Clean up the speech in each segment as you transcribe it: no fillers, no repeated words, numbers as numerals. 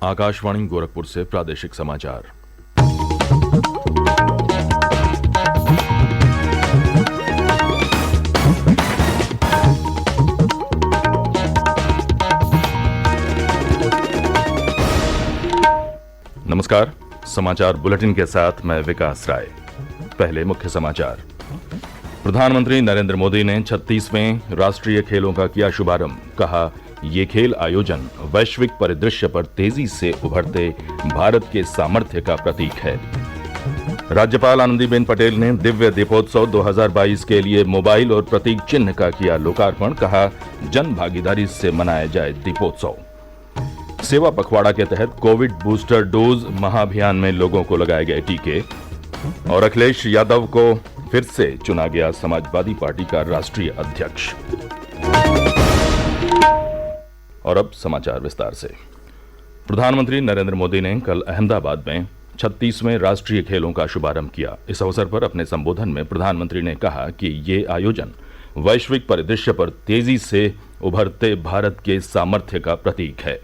आकाशवाणी गोरखपुर से प्रादेशिक समाचार। नमस्कार, समाचार बुलेटिन के साथ मैं विकास राय। पहले मुख्य समाचार। प्रधानमंत्री नरेंद्र मोदी ने 36वें राष्ट्रीय खेलों का किया शुभारंभ। कहा, ये खेल आयोजन वैश्विक परिदृश्य पर तेजी से उभरते भारत के सामर्थ्य का प्रतीक है। राज्यपाल आनंदीबेन पटेल ने दिव्य दीपोत्सव 2022 के लिए मोबाइल और प्रतीक चिन्ह का किया लोकार्पण। कहा, जन भागीदारी से मनाया जाए दीपोत्सव। सेवा पखवाड़ा के तहत कोविड बूस्टर डोज महाअभियान में लोगों को लगाए गए टीके। और अखिलेश यादव को फिर से चुना गया समाजवादी पार्टी का राष्ट्रीय अध्यक्ष। और अब समाचार विस्तार से। प्रधानमंत्री नरेंद्र मोदी ने कल अहमदाबाद में 36वें राष्ट्रीय खेलों का शुभारंभ किया। इस अवसर पर अपने संबोधन में प्रधानमंत्री ने कहा कि ये आयोजन वैश्विक परिदृश्य पर तेजी से उभरते भारत के सामर्थ्य का प्रतीक है।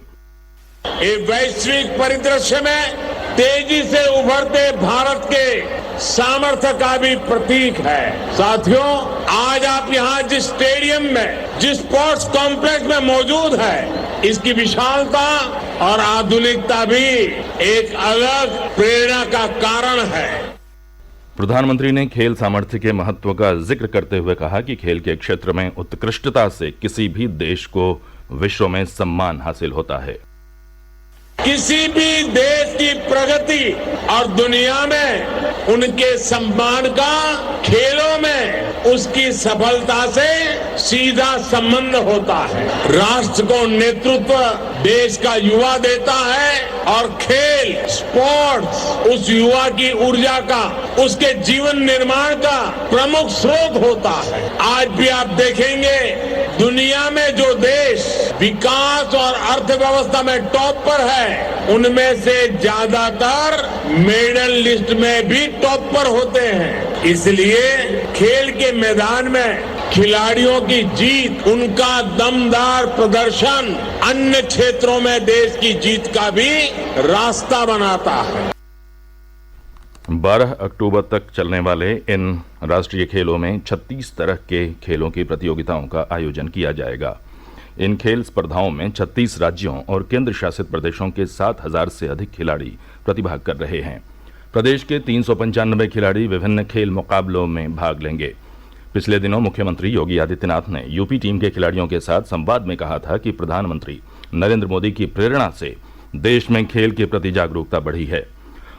ये वैश्विक परिदृश्य में तेजी से उभरते भारत के सामर्थ्य का भी प्रतीक है। साथियों, आज आप यहाँ जिस स्टेडियम में, जिस स्पोर्ट्स कॉम्प्लेक्स में मौजूद है, इसकी विशालता और आधुनिकता भी एक अलग प्रेरणा का कारण है। प्रधानमंत्री ने खेल सामर्थ्य के महत्व का जिक्र करते हुए कहा कि खेल के क्षेत्र में उत्कृष्टता से किसी भी देश को विश्व में सम्मान हासिल होता है। किसी भी देश की प्रगति और दुनिया में उनके सम्मान का खेलों में उसकी सफलता से सीधा संबंध होता है। राष्ट्र को नेतृत्व देश का युवा देता है और खेल, स्पोर्ट्स उस युवा की ऊर्जा का, उसके जीवन निर्माण का प्रमुख स्रोत होता है। आज भी आप देखेंगे दुनिया में जो देश विकास और अर्थव्यवस्था में टॉप पर है, उनमें से ज्यादातर मेडल लिस्ट में भी टॉप पर होते हैं। इसलिए खेल के मैदान में खिलाड़ियों की जीत, उनका दमदार प्रदर्शन अन्य क्षेत्रों में देश की जीत का भी रास्ता बनाता है। 12 अक्टूबर तक चलने वाले इन राष्ट्रीय खेलों में 36 तरह के खेलों की प्रतियोगिताओं का आयोजन किया जाएगा। इन खेल स्पर्धाओं में 36 राज्यों और केंद्र शासित प्रदेशों के 7,000 से अधिक खिलाड़ी प्रतिभाग कर रहे हैं। प्रदेश के 395 खिलाड़ी विभिन्न खेल मुकाबलों में भाग लेंगे। पिछले दिनों मुख्यमंत्री योगी आदित्यनाथ ने यूपी टीम के खिलाड़ियों के साथ संवाद में कहा था कि प्रधानमंत्री नरेंद्र मोदी की प्रेरणा से देश में खेल के प्रति जागरूकता बढ़ी है।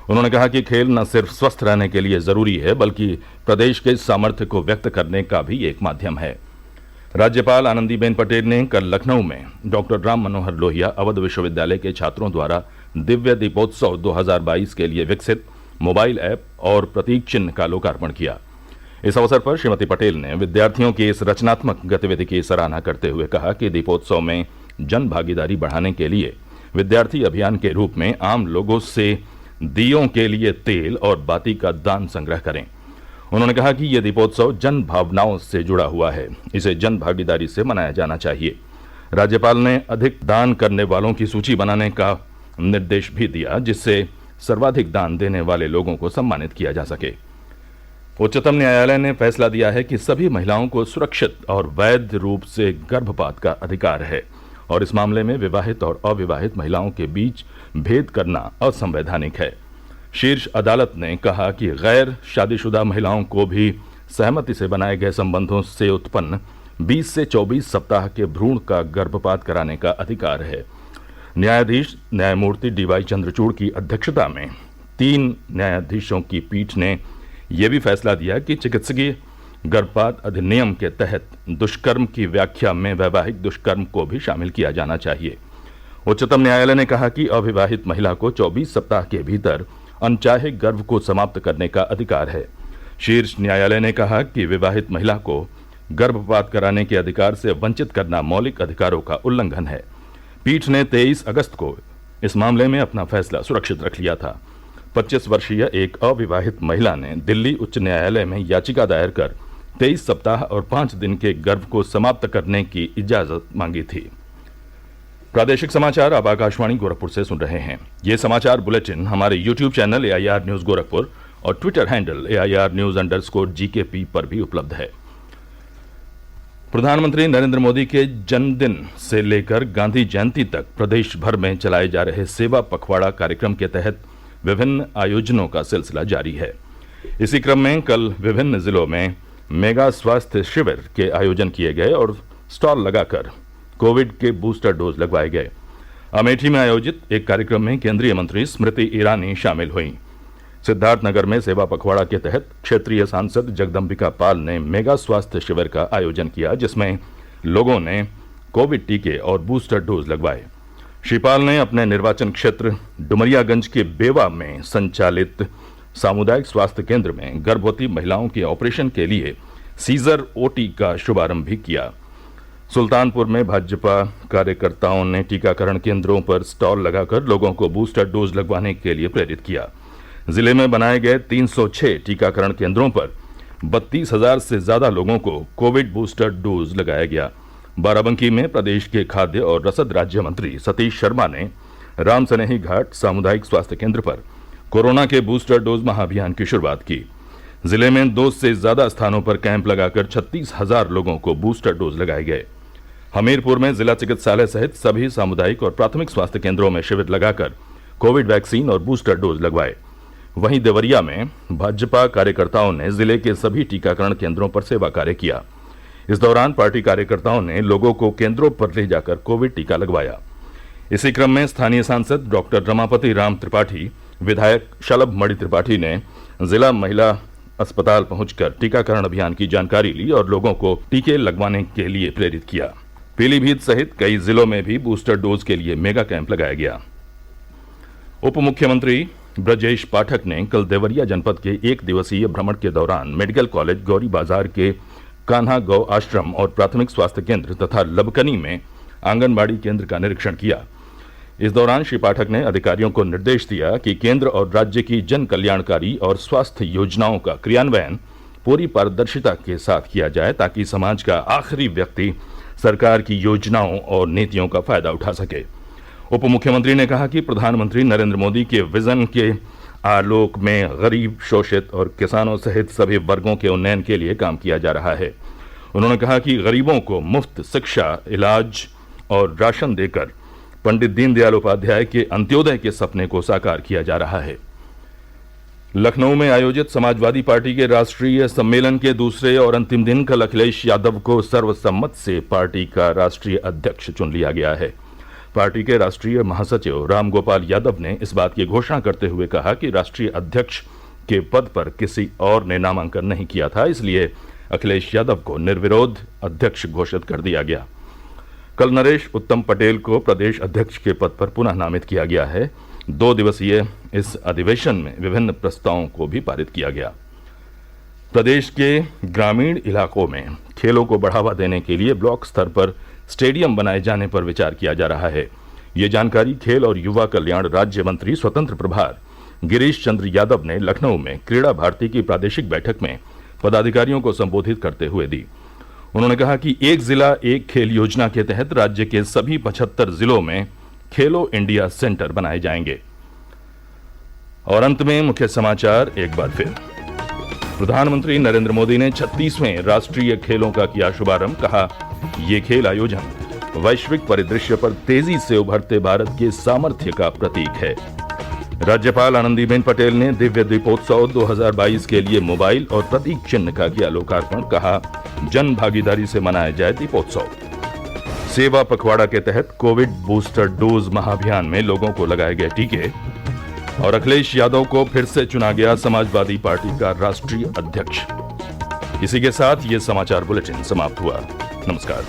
उन्होंने कहा कि खेल न सिर्फ स्वस्थ रहने के लिए जरूरी है, बल्कि प्रदेश के सामर्थ्य को व्यक्त करने का भी एक माध्यम है। राज्यपाल आनंदीबेन पटेल ने कल लखनऊ में डॉक्टर राम मनोहर लोहिया अवध विश्वविद्यालय के छात्रों द्वारा दिव्य दीपोत्सव 2022 के लिए विकसित मोबाइल ऐप और प्रतीक चिन्ह का लोकार्पण किया। इस अवसर पर श्रीमती पटेल ने विद्यार्थियों की इस रचनात्मक गतिविधि की सराहना करते हुए कहा कि दीपोत्सव में जन भागीदारी बढ़ाने के लिए विद्यार्थी अभियान के रूप में आम लोगों से दियों के लिए तेल और बाती का दान संग्रह करें। उन्होंने कहा कि यह दीपोत्सव जन भावनाओं से जुड़ा हुआ है, इसे जन भागीदारी से मनाया जाना चाहिए। राज्यपाल ने अधिक दान करने वालों की सूची बनाने का निर्देश भी दिया, जिससे सर्वाधिक दान देने वाले लोगों को सम्मानित किया जा सके। उच्चतम न्यायालय ने फैसला दिया है कि सभी महिलाओं को सुरक्षित और वैध रूप से गर्भपात का अधिकार है और इस मामले में विवाहित और अविवाहित महिलाओं के बीच भेद करना असंवैधानिक है। शीर्ष अदालत ने कहा कि गैर शादीशुदा महिलाओं को भी सहमति से बनाए गए संबंधों से उत्पन्न 20 से 24 सप्ताह के भ्रूण का गर्भपात कराने का अधिकार है। न्यायाधीश न्यायमूर्ति डीवाई चंद्रचूड़ की अध्यक्षता में 3 न्यायाधीशों की पीठ ने यह भी फैसला दिया कि चिकित्सकीय गर्भपात अधिनियम के तहत दुष्कर्म की व्याख्या में वैवाहिक दुष्कर्म को भी शामिल किया जाना चाहिए। उच्चतम न्यायालय ने कहा कि अविवाहित महिला को 24 सप्ताह के भीतर अनचाहे गर्भ को समाप्त करने का अधिकार है। शीर्ष न्यायालय ने कहा कि विवाहित महिला को गर्भपात कराने के अधिकार से वंचित करना मौलिक अधिकारों का उल्लंघन है। पीठ ने 23 अगस्त को इस मामले में अपना फैसला सुरक्षित रख लिया था। 25 वर्षीय एक अविवाहित महिला ने दिल्ली उच्च न्यायालय में याचिका दायर कर 23 सप्ताह और 5 दिन के गर्भ को समाप्त करने की इजाजत मांगी थी। प्रादेशिक समाचार आप आकाशवाणी गोरखपुर से सुन रहे हैं। ये समाचार बुलेटिन हमारे YouTube channel AIR news Gorakhpur और ट्विटर हैंडल AIR News_GKP पर भी उपलब्ध है। प्रधानमंत्री नरेंद्र मोदी के जन्मदिन से लेकर गांधी जयंती तक प्रदेश भर में चलाए जा रहे सेवा पखवाड़ा कार्यक्रम के तहत विभिन्न आयोजनों का सिलसिला जारी है। इसी क्रम में कल विभिन्न जिलों में मेगा स्वास्थ्य शिविर के आयोजन किए गए और स्टॉल लगाकर कोविड के बूस्टर डोज लगवाए गए। अमेठी में आयोजित एक कार्यक्रम में केंद्रीय मंत्री स्मृति ईरानी शामिल हुईं। सिद्धार्थनगर में सेवा पखवाड़ा के तहत क्षेत्रीय सांसद जगदम्बिका पाल ने मेगा स्वास्थ्य शिविर का आयोजन किया, जिसमें लोगों ने कोविड टीके और बूस्टर डोज लगवाए। श्री पाल ने अपने निर्वाचन क्षेत्र डुमरियागंज के बेवा में संचालित सामुदायिक स्वास्थ्य केंद्र में गर्भवती महिलाओं के ऑपरेशन के लिए सीजर OT का शुभारंभ भी किया। सुल्तानपुर में भाजपा कार्यकर्ताओं ने टीकाकरण केंद्रों पर स्टॉल लगाकर लोगों को बूस्टर डोज लगवाने के लिए प्रेरित किया। जिले में बनाए गए 306 टीकाकरण केंद्रों पर 32,000 से ज्यादा लोगों को कोविड बूस्टर डोज लगाया गया। बाराबंकी में प्रदेश के खाद्य और रसद राज्य मंत्री सतीश शर्मा ने राम सनेही घाट सामुदायिक स्वास्थ्य केंद्र पर कोरोना के बूस्टर डोज महाअभियान की शुरुआत की। जिले में 2 से ज्यादा स्थानों पर कैंप लगाकर 36,000 लोगों को बूस्टर डोज लगाए गए। हमीरपुर में जिला चिकित्सालय सहित सभी सामुदायिक और प्राथमिक स्वास्थ्य केंद्रों में शिविर लगाकर कोविड वैक्सीन और बूस्टर डोज लगवाए। वहीं देवरिया में भाजपा कार्यकर्ताओं ने जिले के सभी टीकाकरण केंद्रों पर सेवा कार्य किया। इस दौरान पार्टी कार्यकर्ताओं ने लोगों को केंद्रों पर ले जाकर कोविड टीका लगवाया। इसी क्रम में स्थानीय सांसद डॉक्टर रमापति राम त्रिपाठी, विधायक शलभ मणि त्रिपाठी ने जिला महिला अस्पताल पहुंचकर टीकाकरण अभियान की जानकारी ली और लोगों को टीके लगवाने के लिए प्रेरित किया। पीलीभीत सहित कई जिलों में भी बूस्टर डोज के लिए मेगा कैंप लगाया गया। उप मुख्यमंत्री ब्रजेश पाठक ने कल देवरिया जनपद के 1 दिवसीय भ्रमण के दौरान मेडिकल कॉलेज गौरी बाजार के कान्हा गौ आश्रम और प्राथमिक स्वास्थ्य केंद्र तथा लबकनी में आंगनबाड़ी केंद्र का निरीक्षण किया। इस दौरान श्री पाठक ने अधिकारियों को निर्देश दिया कि केंद्र और राज्य की जन कल्याणकारी और स्वास्थ्य योजनाओं का क्रियान्वयन पूरी पारदर्शिता के साथ किया जाए, ताकि समाज का आखिरी व्यक्ति सरकार की योजनाओं और नीतियों का फायदा उठा सके। उप मुख्यमंत्री ने कहा कि प्रधानमंत्री नरेंद्र मोदी के विजन के आलोक में गरीब, शोषित और किसानों सहित सभी वर्गों के उन्नयन के लिए काम किया जा रहा है। उन्होंने कहा कि गरीबों को मुफ्त शिक्षा, इलाज और राशन देकर पंडित दीनदयाल उपाध्याय के अंत्योदय के सपने को साकार किया जा रहा है। लखनऊ में आयोजित समाजवादी पार्टी के राष्ट्रीय सम्मेलन के दूसरे और अंतिम दिन कल अखिलेश यादव को सर्वसम्मत से पार्टी का राष्ट्रीय अध्यक्ष चुन लिया गया है। पार्टी के राष्ट्रीय महासचिव रामगोपाल यादव ने इस बात की घोषणा करते हुए कहा कि राष्ट्रीय अध्यक्ष के पद पर किसी और ने नामांकन नहीं किया था, इसलिए अखिलेश यादव को निर्विरोध अध्यक्ष घोषित कर दिया गया। कल नरेश उत्तम पटेल को प्रदेश अध्यक्ष के पद पर पुनः नामित किया गया है। 2 दिवसीय इस अधिवेशन में विभिन्न प्रस्तावों को भी पारित किया गया। प्रदेश के ग्रामीण इलाकों में खेलों को बढ़ावा देने के लिए ब्लॉक स्तर पर स्टेडियम बनाए जाने पर विचार किया जा रहा है। ये जानकारी खेल और युवा कल्याण राज्य मंत्री स्वतंत्र प्रभार गिरीश चंद्र यादव ने लखनऊ में क्रीड़ा भारती की प्रादेशिक बैठक में पदाधिकारियों को संबोधित करते हुए दी। उन्होंने कहा कि एक जिला एक खेल योजना के तहत राज्य के सभी 75 जिलों में खेलो इंडिया सेंटर बनाए जाएंगे। और अंत में मुख्य समाचार एक बार फिर। प्रधानमंत्री नरेंद्र मोदी ने 36वें राष्ट्रीय खेलों का किया शुभारंभ। कहा, ये खेल आयोजन वैश्विक परिदृश्य पर तेजी से उभरते भारत के सामर्थ्य का प्रतीक है। राज्यपाल आनंदीबेन पटेल ने दिव्य दीपोत्सव 2022 के लिए मोबाइल और प्रतीक चिन्ह का किया लोकार्पण। कहा, जन भागीदारी से मनाया जाए दीपोत्सव। सेवा पखवाड़ा के तहत कोविड बूस्टर डोज महाअभियान में लोगों को लगाए गए टीके। और अखिलेश यादव को फिर से चुना गया समाजवादी पार्टी का राष्ट्रीय अध्यक्ष। इसी के साथ ये समाचार बुलेटिन समाप्त हुआ। नमस्कार।